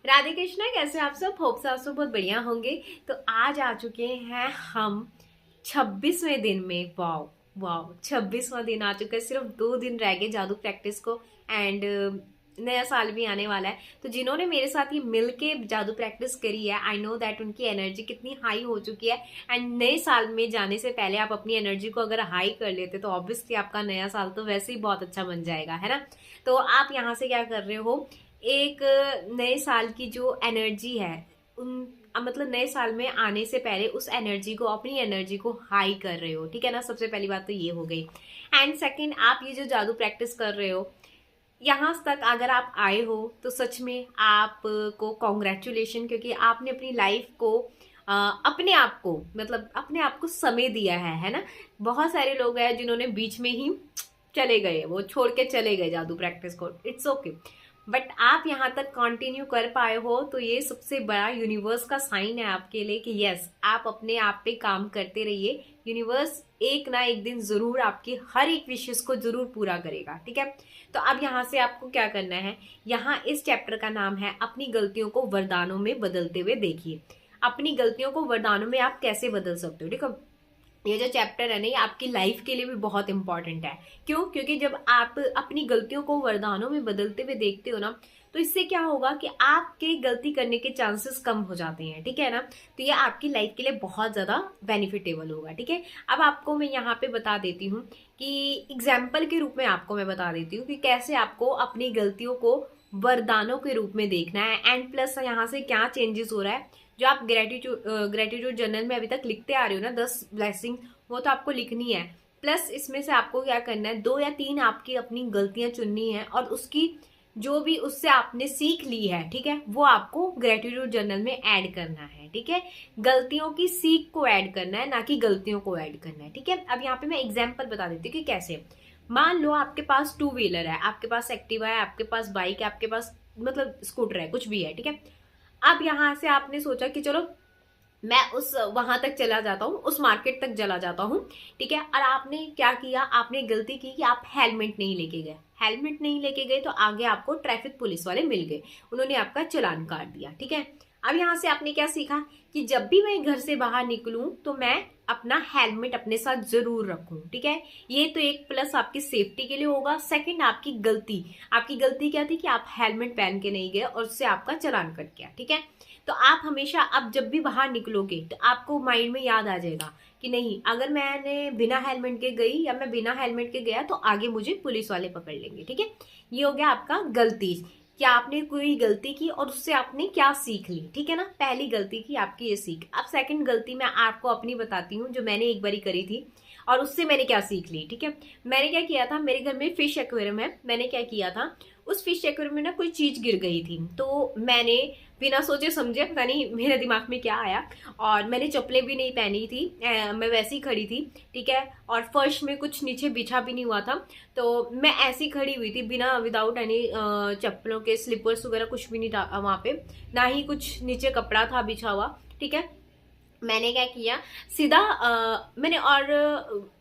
राधे कृष्णा, कैसे आप सब? होप से आप सब बहुत बढ़िया होंगे। तो आज आ चुके हैं हम 26वें दिन में। वाओ वाओ, 26वां दिन आ चुका है। सिर्फ 2 दिन रह गए जादू प्रैक्टिस को। एंड नया साल भी आने वाला है। तो जिन्होंने मेरे साथ ये मिल के जादू प्रैक्टिस करी है, आई नो दैट उनकी एनर्जी कितनी हाई हो चुकी है। एंड नए साल में जाने से पहले आप अपनी एनर्जी को अगर हाई कर लेते तो ऑब्वियसली आपका नया साल तो वैसे ही बहुत अच्छा बन जाएगा, है ना। तो आप यहाँ से क्या कर रहे हो, एक नए साल की जो एनर्जी है उन मतलब नए साल में आने से पहले उस एनर्जी को, अपनी एनर्जी को हाई कर रहे हो, ठीक है ना। सबसे पहली बात तो ये हो गई। एंड सेकंड, आप ये जो जादू प्रैक्टिस कर रहे हो, यहाँ तक अगर आप आए हो तो सच में आपको कॉन्ग्रेचुलेशन, क्योंकि आपने अपनी लाइफ को अपने आप को, मतलब अपने आप को समय दिया है ना। बहुत सारे लोग हैं जिन्होंने बीच में ही चले गए, वो छोड़ के चले गए जादू प्रैक्टिस को। इट्स ओके, बट आप यहाँ तक कंटिन्यू कर पाए हो तो ये सबसे बड़ा यूनिवर्स का साइन है आपके लिए कि यस, आप अपने आप पे काम करते रहिए। यूनिवर्स एक ना एक दिन जरूर आपकी हर एक विशेष को जरूर पूरा करेगा, ठीक है। तो अब यहाँ से आपको क्या करना है, यहाँ इस चैप्टर का नाम है अपनी गलतियों को वरदानों में बदलते हुए देखिए। अपनी गलतियों को वरदानों में आप कैसे बदल सकते हो, ठीक है। ये जो चैप्टर है ना, ये आपकी लाइफ के लिए भी बहुत इंपॉर्टेंट है। क्यों? क्योंकि जब आप अपनी गलतियों को वरदानों में बदलते हुए देखते हो ना, तो इससे क्या होगा कि आपके गलती करने के चांसेस कम हो जाते हैं, ठीक है ना। तो ये आपकी लाइफ के लिए बहुत ज्यादा बेनिफिटेबल होगा, ठीक है। अब आपको मैं यहाँ पे बता देती हूँ कि एग्जाम्पल के रूप में आपको मैं बता देती हूँ कि कैसे आपको अपनी गलतियों को वरदानों के रूप में देखना है। एंड प्लस यहाँ से क्या चेंजेस हो रहा है, जो आप ग्रेटिट्यूड जर्नल में अभी तक लिखते आ रहे हो ना, 10 ब्लेसिंग, वो तो आपको लिखनी है। प्लस इसमें से आपको क्या करना है, 2 या 3 आपकी अपनी गलतियां चुननी है और उसकी जो भी उससे आपने सीख ली है, ठीक है, वो आपको ग्रेटिट्यूड जर्नल में ऐड करना है, ठीक है। गलतियों की सीख को ऐड करना है, ना कि गलतियों को ऐड करना है, ठीक है। अब यहाँ पे मैं एग्जाम्पल बता देती हूँ कि कैसे। मान लो आपके पास 2 व्हीलर है, आपके पास एक्टिवा है, आपके पास बाइक है, आपके पास मतलब स्कूटर है, कुछ भी है, ठीक है। अब यहाँ से आपने सोचा कि चलो मैं उस वहां तक चला जाता हूँ, उस मार्केट तक चला जाता हूँ, ठीक है। और आपने क्या किया, आपने गलती की कि आप हेलमेट नहीं लेके गए। हेलमेट नहीं लेके गए तो आगे आपको ट्रैफिक पुलिस वाले मिल गए, उन्होंने आपका चालान काट दिया, ठीक है। अब यहाँ से आपने क्या सीखा कि जब भी मैं घर से बाहर निकलूं तो मैं अपना हेलमेट अपने साथ जरूर रखूं, ठीक है। ये तो एक प्लस आपकी सेफ्टी के लिए होगा। सेकंड, आपकी गलती क्या थी कि आप हेलमेट पहन के नहीं गए और उससे आपका चालान कट गया, ठीक है। तो आप हमेशा अब जब भी बाहर निकलोगे तो आपको माइंड में याद आ जाएगा कि नहीं, अगर मैंने बिना हेलमेट के गई या मैं बिना हेलमेट के गया तो आगे मुझे पुलिस वाले पकड़ लेंगे, ठीक है। ये हो गया आपका गलती, कि आपने कोई गलती की और उससे आपने क्या सीख ली, ठीक है ना। पहली गलती की आपकी ये सीख। अब सेकंड गलती मैं आपको अपनी बताती हूँ, जो मैंने एक बारी करी थी और उससे मैंने क्या सीख ली, ठीक है। मैंने क्या किया था, मेरे घर में फिश एक्वेरियम है, मैंने क्या किया था, उस फिश एक्वेरियम में ना कोई चीज गिर गई थी, तो मैंने बिना सोचे समझे, पता नहीं मेरे दिमाग में क्या आया, और मैंने चप्पलें भी नहीं पहनी थी, मैं वैसी खड़ी थी, ठीक है। और फर्श में कुछ नीचे बिछा भी नहीं हुआ था, तो मैं ऐसी खड़ी हुई थी बिना, विदाउट एनी चप्पलों के, स्लीपर्स वगैरह कुछ भी नहीं था वहां पे, ना ही कुछ नीचे कपड़ा था बिछा हुआ, ठीक है। मैंने क्या किया, सीधा मैंने और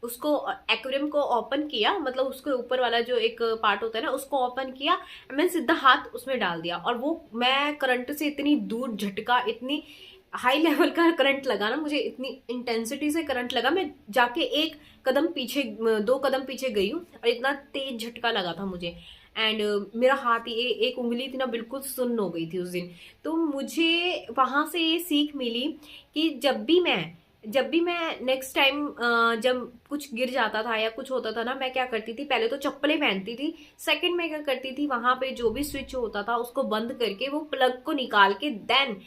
उसको एक्वेरियम को ओपन किया, मतलब उसके ऊपर वाला जो एक पार्ट होता है ना, उसको ओपन किया। मैंने सीधा हाथ उसमें डाल दिया और वो, मैं करंट से इतनी दूर झटका, इतनी हाई लेवल का करंट लगा ना मुझे, इतनी इंटेंसिटी से करंट लगा, मैं जाके 2 कदम पीछे गई हूँ और इतना तेज झटका लगा था मुझे। एंड मेरा हाथ, ये एक उंगली थी ना, बिल्कुल सुन्न हो गई थी उस दिन। तो मुझे वहां से ये सीख मिली कि जब भी मैं नेक्स्ट टाइम जब कुछ गिर जाता था या कुछ होता था ना, मैं क्या करती थी, पहले तो चप्पलें पहनती थी। सेकंड में क्या करती थी, वहां पे जो भी स्विच होता था उसको बंद करके, वो प्लग को निकाल के देन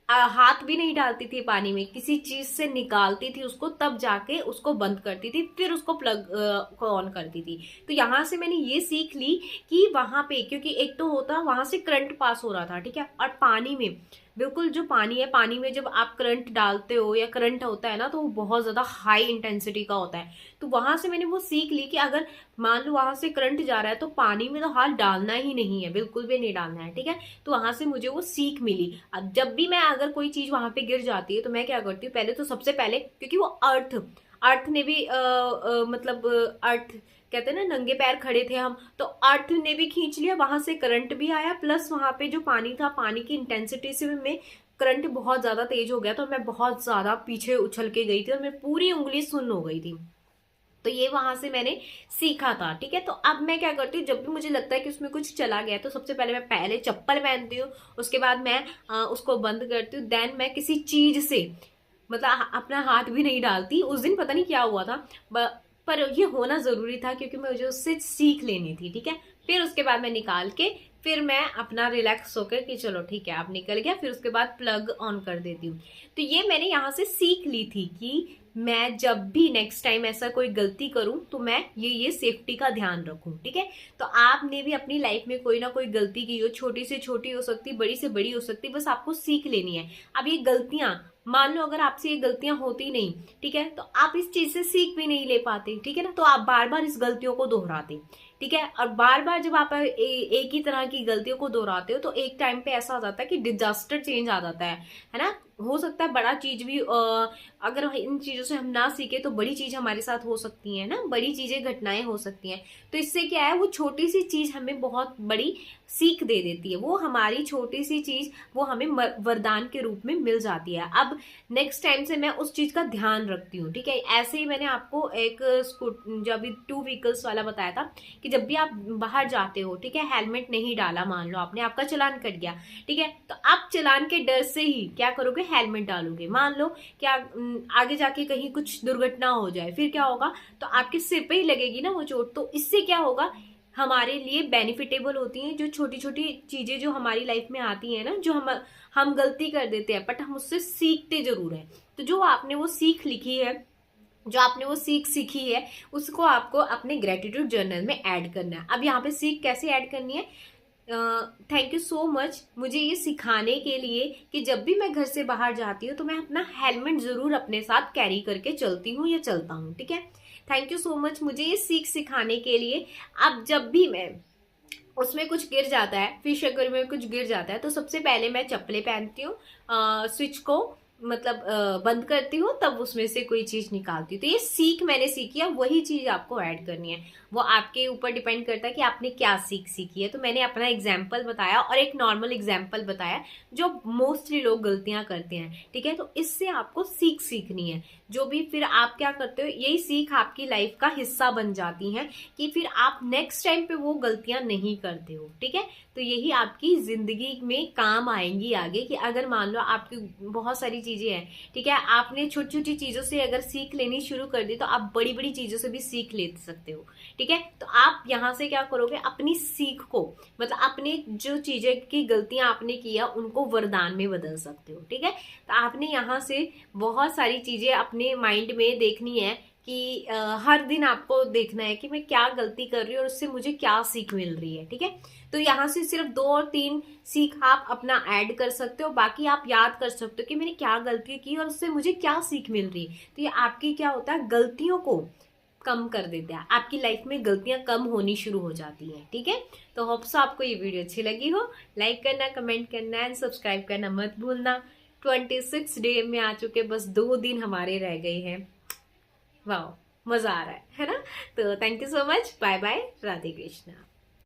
हाथ भी नहीं डालती थी पानी में, किसी चीज से निकालती थी उसको, तब जाके उसको बंद करती थी, फिर उसको प्लग को ऑन करती थी। तो यहाँ से मैंने ये सीख ली कि वहां पे, क्योंकि एक तो होता वहां से करंट पास हो रहा था, ठीक है, और पानी में, बिल्कुल जो पानी है, पानी में जब आप करंट डालते हो या करंट होता है ना, तो वो बहुत ज्यादा हाई इंटेंसिटी का होता है। तो वहां से मैंने वो सीख ली कि अगर मान लो वहां से करंट जा रहा है तो पानी में तो हाथ डालना ही नहीं है, बिल्कुल भी नहीं डालना है, ठीक है। तो वहां से मुझे वो सीख मिली। अब जब भी मैं, अगर कोई चीज वहां पे गिर जाती है तो मैं क्या करती हूँ, पहले तो सबसे पहले, क्योंकि वो अर्थ अर्थ ने भी मतलब अर्थ कहते हैं ना नंगे पैर खड़े थे हम, तो अर्थ ने भी खींच लिया, वहां से करंट भी आया, प्लस वहां पे जो पानी था, पानी की इंटेंसिटी से में करंट बहुत ज्यादा तेज हो गया, तो मैं बहुत ज्यादा पीछे उछल के गई थी और मेरी पूरी उंगली सुन्न हो गई थी। तो ये वहां से मैंने सीखा था, ठीक है। तो अब मैं क्या करती हूँ, जब भी मुझे लगता है कि उसमें कुछ चला गया, तो सबसे पहले मैं पहले चप्पल पहनती हूँ, उसके बाद मैं उसको बंद करती हूँ, देन मैं किसी चीज से मतलब अपना हाथ भी नहीं डालती। उस दिन पता नहीं क्या हुआ था, पर ये होना जरूरी था क्योंकि मुझे उससे सीख लेनी थी, ठीक है। फिर उसके बाद मैं निकाल के फिर मैं अपना रिलैक्स होकर कि चलो ठीक है अब निकल गया, फिर उसके बाद प्लग ऑन कर देती हूँ। तो ये मैंने यहाँ से सीख ली थी कि मैं जब भी नेक्स्ट टाइम ऐसा कोई गलती करूं तो मैं ये सेफ्टी का ध्यान रखूं, ठीक है। तो आपने भी अपनी लाइफ में कोई ना कोई गलती की हो, छोटी से छोटी हो सकती, बड़ी से बड़ी हो सकती, बस आपको सीख लेनी है। अब ये गलतियां, मान लो अगर आपसे ये गलतियां होती नहीं, ठीक है, तो आप इस चीज से सीख भी नहीं ले पाते, ठीक है ना। तो आप बार बार इस गलतियों को दोहराते, ठीक है। और बार बार जब आप एक ही तरह की गलतियों को दोहराते हो तो एक टाइम पे ऐसा हो जाता है कि डिजास्टर चेंज आ जाता है ना। हो सकता है बड़ा चीज भी अगर इन चीजों से हम ना सीखे तो बड़ी चीज हमारे साथ हो सकती है ना, बड़ी चीजें घटनाएं हो सकती हैं। तो इससे क्या है, वो छोटी सी चीज हमें बहुत बड़ी सीख दे देती है, वो हमारी छोटी सी चीज वो हमें वरदान के रूप में मिल जाती है। अब नेक्स्ट टाइम से मैं उस चीज का ध्यान रखती हूँ, ठीक है। ऐसे ही मैंने आपको एक जो अभी 2 व्हीकल्स वाला बताया था कि जब भी आप बाहर जाते हो, ठीक है, हेलमेट नहीं डाला, मान लो आपने, आपका चालान कट गया, ठीक है, तो आप चालान के डर से ही क्या करोगे, हेलमेट डालोगे। मान लो क्या आगे जाके कहीं कुछ दुर्घटना हो जाए, फिर क्या होगा, तो आपके सिर पे ही लगेगी ना वो चोट। तो इससे क्या होगा, हमारे लिए बेनिफिटेबल होती हैं जो छोटी छोटी चीजें जो हमारी लाइफ में आती हैं ना, जो हम गलती कर देते हैं बट हम उससे सीखते जरूर हैं। तो जो आपने वो सीख लिखी है, जो आपने वो सीख सीखी है, उसको आपको अपने ग्रेटिट्यूड जर्नल में ऐड करना है। अब यहाँ पे सीख कैसे ऐड करनी है, थैंक यू सो मच मुझे ये सिखाने के लिए कि जब भी मैं घर से बाहर जाती हूँ तो मैं अपना हेलमेट जरूर अपने साथ कैरी करके चलती हूँ या चलता हूँ, ठीक है। थैंक यू सो मच मुझे ये सीख सिखाने के लिए। अब जब भी मैं उसमें कुछ गिर जाता है, फिश अगर में कुछ गिर जाता है, तो सबसे पहले मैं चप्पलें पहनती हूँ, स्विच को मतलब बंद करती हूँ, तब उसमें से कोई चीज निकालती हूँ। तो ये सीख मैंने सीखी है, वही चीज आपको ऐड करनी है। वो आपके ऊपर डिपेंड करता है कि आपने क्या सीख सीखी है। तो मैंने अपना एग्जाम्पल बताया और एक नॉर्मल एग्जाम्पल बताया जो मोस्टली लोग गलतियां करते हैं, ठीक है। तो इससे आपको सीख सीखनी है, जो भी फिर आप क्या करते हो, यही सीख आपकी लाइफ का हिस्सा बन जाती है कि फिर आप नेक्स्ट टाइम पे वो गलतियां नहीं करते हो, ठीक है। तो यही आपकी जिंदगी में काम आएंगी आगे, कि अगर मान लो आपकी बहुत सारी चीजें हैं, ठीक है, आपने छोटी छोटी चीजों से अगर सीख लेनी शुरू कर दी तो आप बड़ी बड़ी चीजों से भी सीख ले सकते हो, ठीक है। तो आप यहाँ से क्या करोगे, अपनी सीख को मतलब अपनी जो चीजें की गलतियां आपने किया उनको वरदान में बदल सकते हो, ठीक है। तो आपने यहाँ से बहुत सारी चीजें अपने माइंड में देखनी है कि हर दिन आपको देखना है कि मैं क्या गलती कर रही हूँ और उससे मुझे क्या सीख मिल रही है, ठीक है। तो यहाँ से सिर्फ 2 और 3 सीख आप अपना ऐड कर सकते हो, बाकी आप याद कर सकते हो कि मैंने क्या गलती की और उससे मुझे क्या सीख मिल रही है। तो ये आपकी क्या होता है, गलतियों को कम कर देता है, आपकी लाइफ में गलतियां कम होनी शुरू हो जाती हैं, ठीक है। तो होप्स आपको ये वीडियो अच्छी लगी हो, लाइक करना, कमेंट करना एंड सब्सक्राइब करना मत भूलना। 26 डे में आ चुके, बस 2 दिन हमारे रह गए हैं। वाह, मजा आ रहा है ना। तो thank you so much, bye bye, Radhe Krishna.